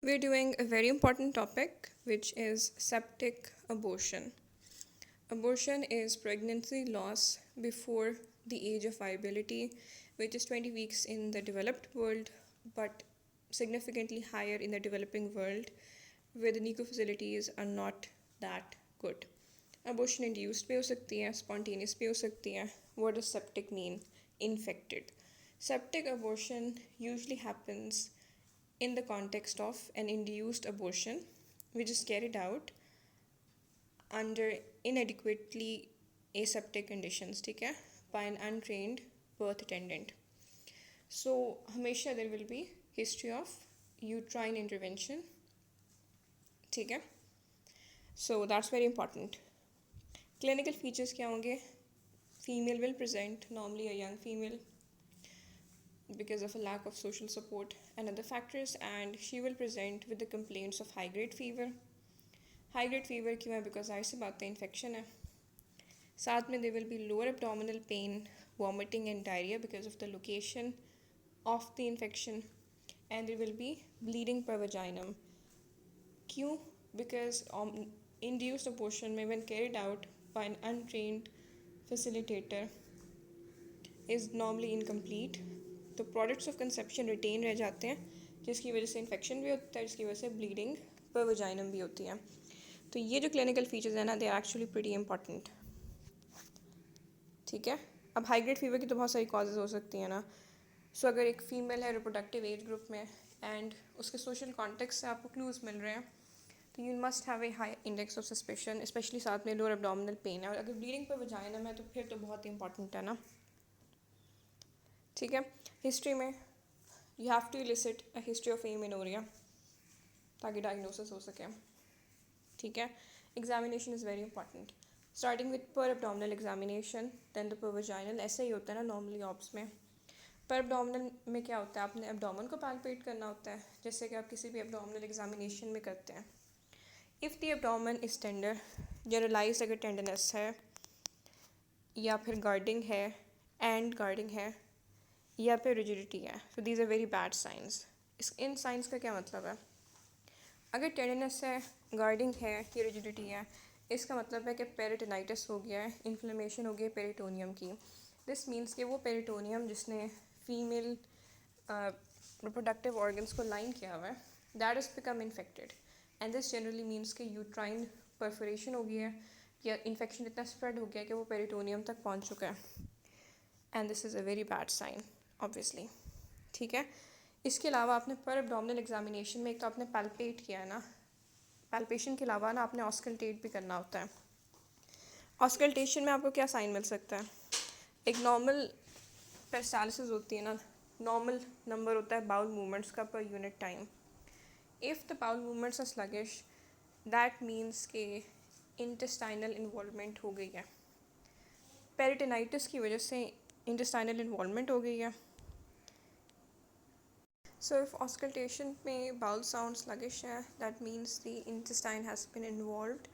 We're doing a very important topic, which is septic abortion. Abortion is pregnancy loss before the age of viability, which is 20 weeks in the developed world, but significantly higher in the developing world, where the NICU facilities are not that good. Abortion induced भी हो सकती है, spontaneous भी हो सकती है. What does septic mean? Infected. Septic abortion usually happens in the context of an induced abortion, which is carried out under inadequately aseptic conditions, ठीक है, by an untrained birth attendant. So हमेशा there will be history of uterine intervention, ठीक है. So that's very important. Clinical features क्या होंगे? Female will present, normally a young female, because of a lack of social support and other factors, and she will present with the complaints of high grade fever. High grade fever क्यों है? Because जाहिर सी बात है infection है. साथ में they will be lower abdominal pain, vomiting and diarrhoea because of the location of the infection, and there will be bleeding पर वजाइनम. क्यों? बिकॉज induced abortion में when carried out by an untrained facilitator is normally incomplete. तो products of conception retain रह जाते हैं, जिसकी वजह से इन्फेक्शन भी होता है, जिसकी वजह से ब्लीडिंग पर वजाइनम भी होती है. तो ये जो क्लिनिकल फीचर्स हैं ना, they are actually pretty important. ठीक है. अब हाई ग्रेड फीवर की तो बहुत सारी कॉजेज़ हो सकती हैं ना. सो अगर एक फीमेल है रिप्रोडक्टिव एज ग्रुप में एंड उसके सोशल कॉन्टेक्स्ट से आपको क्लूज़ मिल रहे हैं, तो you must have a high index of suspicion, specially साथ में लोअर एब्डोमिनल पेन है, और अगर ब्लीडिंग पर वजाइनम है तो फिर तो बहुत इंपॉर्टेंट है ना. ठीक है. हिस्ट्री में you have to elicit a history of amenorrhoea ताकि डायग्नोसिस हो सके. ठीक है. Examination is very important, starting with per abdominal examination, then the per vaginal. ऐसा ही होता है ना नॉर्मली ऑब्स में. पर एब्डोमिनल में क्या होता है? आपने एब्डोमन को पैल्पेट करना होता है, जैसे कि आप किसी भी एब्डोमिनल एग्जामिनेशन में करते हैं. If the abdomen is tender, generalize अगर टेंडरनेस है या फिर गार्डिंग है, एंड गार्डिंग है, या फिर रिजिडिटी है, so these are very bad signs. इन साइंस का क्या मतलब है? अगर टेंडरनेस है, गार्डिंग है या रिजिडिटी है, इसका मतलब है कि पेरिटोनाइटिस हो गया है, इन्फ्लेमेशन हो गई है पेरिटोनियम की. दिस मीन्स कि वो पेरिटोनियम जिसने फीमेल रिप्रोडक्टिव ऑर्गन्स को लाइन किया हुआ है, that is become infected, and this generally means कि यूट्राइन परफोरेशन हो गई है, या इन्फेक्शन इतना स्प्रेड हो गया कि वो पेरिटोनियम तक पहुंच चुका है, and this is a very bad sign obviously. ठीक है. इसके अलावा आपने पर एब्डोमिनल एग्जामिनेशन में एक तो आपने पैल्पेट किया है ना, पैल्पेशन के अलावा ना आपने ऑस्कल्टेट भी करना होता है. ऑस्कल्टेशन में आपको क्या साइन मिल सकता है? एक नॉर्मल पेरिस्टालिसिस होती है ना, नॉर्मल नंबर होता है बाउल मूवमेंट्स का per unit time. If the bowel movements are sluggish, that means के इंटेस्टाइनल इन्वॉल्वमेंट हो गई है. पेरिटोनाइटिस की वजह से इंटेस्टाइनल इन्वॉल्वमेंट हो गई है. So if auscultation में bowel sound sluggish है, that means the intestine has been involved,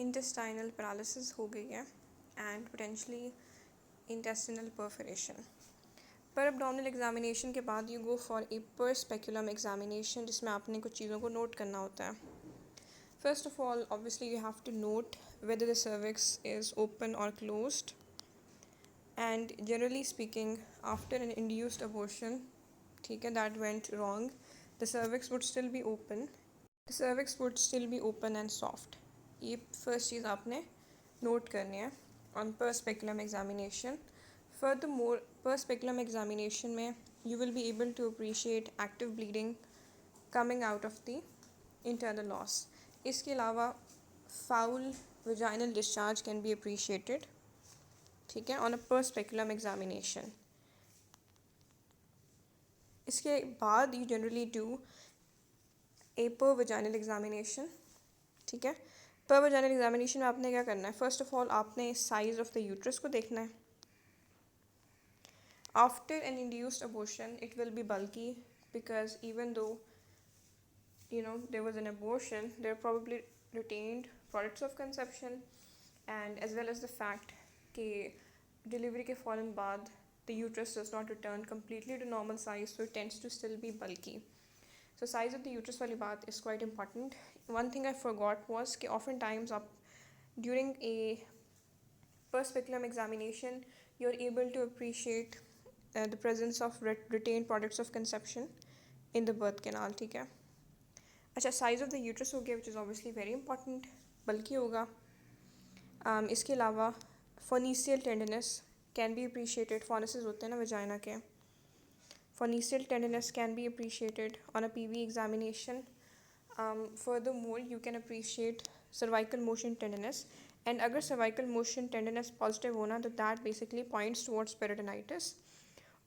intestinal paralysis हो गई है, and potentially intestinal perforation. पर abdominal examination के बाद you go for a per speculum examination, जिसमें आपने कुछ चीज़ों को नोट करना होता है. First of all, obviously you have to note whether the cervix is open or closed, and generally speaking, after an induced abortion, ठीक है, that went wrong, the cervix would still be open, and soft. ये first चीज़ आपने note करनी है on per speculum examination. Furthermore, per speculum examination में you will be able to appreciate active bleeding coming out of the internal os. इसके अलावा foul vaginal discharge can be appreciated, ठीक है, on a per speculum examination. इसके बाद you generally do a पर vaginal examination. ठीक है. पर वजाइनल एग्जामिनेशन में आपने क्या करना है? फर्स्ट ऑफ ऑल आपने साइज ऑफ द यूट्रस को देखना है. After an induced abortion it will be bulky, because even though there was an abortion, there are probably retained products of conception, and as well as the fact कि delivery के फ़ौरन बाद the uterus does not return completely to normal size, so it tends to still be bulky. So size of the uterus वाली बात is quite important. One thing I forgot was कि oftentimes आप during a per-speculum examination you're able to appreciate the presence of retained products of conception in the birth canal. ठीक है. अच्छा, size of the uterus हो गया which is obviously very important, बल्कि होगा. इसके अलावा fornicial tenderness can be appreciated. Fornices होते हैं ना वजाइना के. Fornicial tenderness can be appreciated on a PV examination. Furthermore, you can appreciate cervical motion tenderness, and अगर cervical motion tenderness positive होना तो that basically points towards peritonitis,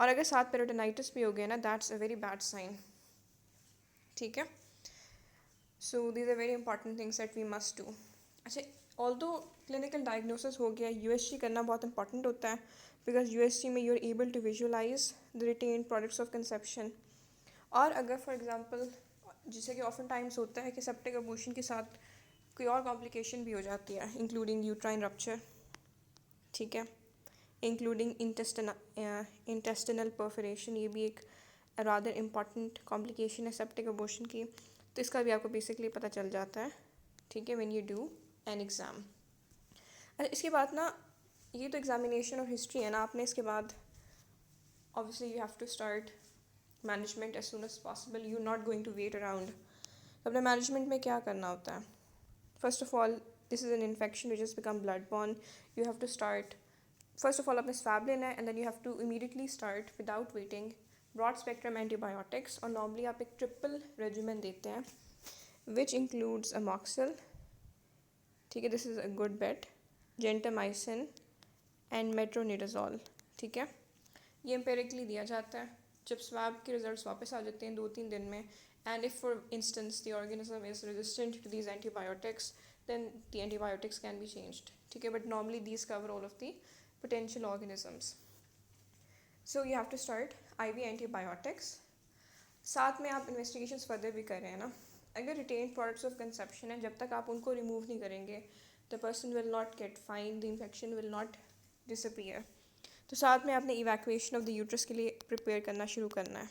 और अगर साथ peritonitis भी हो गया ना that's a very bad sign. ठीक है. So these are very important things that we must do. अच्छा, although clinical diagnosis हो गया, USG करना बहुत important होता है because USG में you're able to visualize the retained products of conception. और अगर for example जैसे कि often times होता है कि septic abortion के साथ कोई और complication भी हो जाती है including uterine rupture, ठीक है, including intestinal perforation, ये भी एक rather important complication है septic abortion की. तो इसका भी आपको बेसिकली पता चल जाता है, ठीक है, when you do an exam. अच्छा, इसके बाद ना ये तो एग्जामिनेशन और हिस्ट्री है ना, आपने इसके बाद obviously you have to start management as soon as possible. You not going to wait around. तो अपने मैनेजमेंट में क्या करना होता है? First of all this is an infection which is become blood borne. You have to start first of all अपने swab लेना है, and then you have to immediately start without waiting broad spectrum antibiotics. और normally आप एक triple regiment देते हैं which includes Amoxil, ठीक है, this is a good bet, gentamicin and metronidazole. ठीक है, ये एम्पेरिकली दिया जाता है जब स्वैब के रिजल्ट्स वापस आ जाते हैं 2-3 दिन में. And if for instance the organism is resistant to these antibiotics then the antibiotics can be changed. ठीक है, but normally these cover all of the potential organisms. So you have to start IV antibiotics. साथ में आप investigations further भी कर रहे हैं ना. अगर retained products of conception है, जब तक आप उनको remove नहीं करेंगे the person will not get fine, the infection will not disappear. तो साथ में आपने evacuation of the uterus के लिए prepare करना शुरू करना है.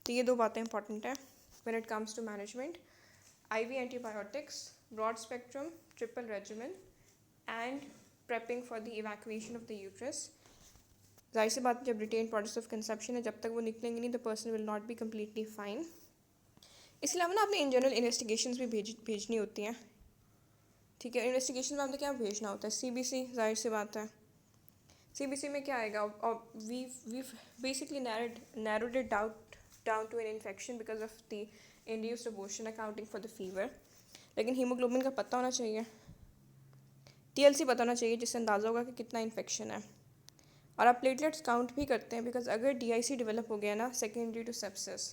तो ये दो बातें important हैं when it comes to management. IV antibiotics, broad spectrum, triple regimen, and prepping for the evacuation of the uterus. जाहिर सी बात, जब retained products of conception है, जब तक वो निकलेंगे नहीं the person will not be completely fine. इसके अलावा ना आपने in general investigations भी भेजनी होती हैं. ठीक है, इन्वेस्टिगेशन में आपने क्या भेजना होता है? CBC. जाहिर सी बात है, CBC में क्या आएगा? We basically narrowed it down to an infection because of the induced abortion accounting for the fever. लेकिन हीमोग्लोबिन का पता होना चाहिए, TLC पता होना चाहिए, जिससे अंदाज़ा होगा कि कितना इन्फेक्शन है. और आप प्लेटलेट्स काउंट भी करते हैं बिकॉज अगर DIC डेवलप हो गया ना सेकेंडरी टू सेप्सिस,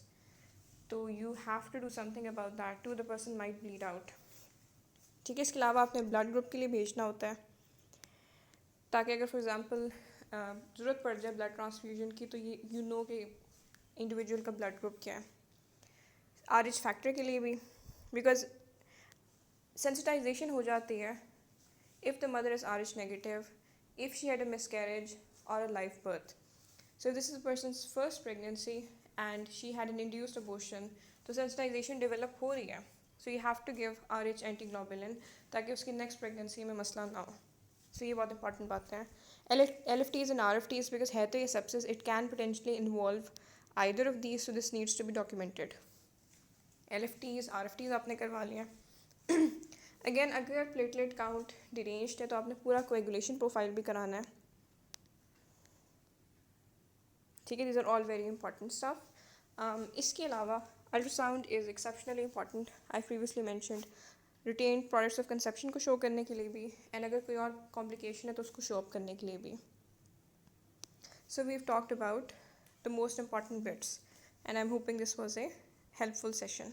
तो you have to do something about that too. The person might bleed out. ठीक है, इसके अलावा आपने ब्लड ग्रुप के लिए भेजना होता है ताकि अगर फॉर एग्जांपल ज़रूरत पड़ जाए ब्लड ट्रांसफ्यूजन की तो यू नो कि इंडिविजुअल का ब्लड ग्रुप क्या है. RH फैक्टर के लिए भी, बिकॉज सेंसिटाइजेशन हो जाती है if the mother is RH negative, if she had a miscarriage और a live birth. So this is the person's first pregnancy and she had an induced abortion. तो sensitization develop हो रही है, so you have to give RH antiglobulin ताकि उसकी next pregnancy में मसला ना हो. सो ये बहुत इंपॉर्टेंट बात है. LFTs and RFTs, बिकॉज है तो ये sepsis, it can potentially involve either of these, so this needs to be documented. LFTs, RFTs आपने करवा लिया. अगेन अगर प्लेटलेट काउंट डिरेंज्ड है तो आपने पूरा कोएगुलेशन प्रोफाइल भी कराना है. ठीक है, these are all very important stuff. इसके अलावा ultrasound is exceptionally important. I previously mentioned retained products of conception को शो करने के लिए भी, एंड अगर कोई और कॉम्प्लिकेशन है तो उसको शो अप करने के लिए भी. So we have talked about the most important bits and I am hoping this was a helpful session.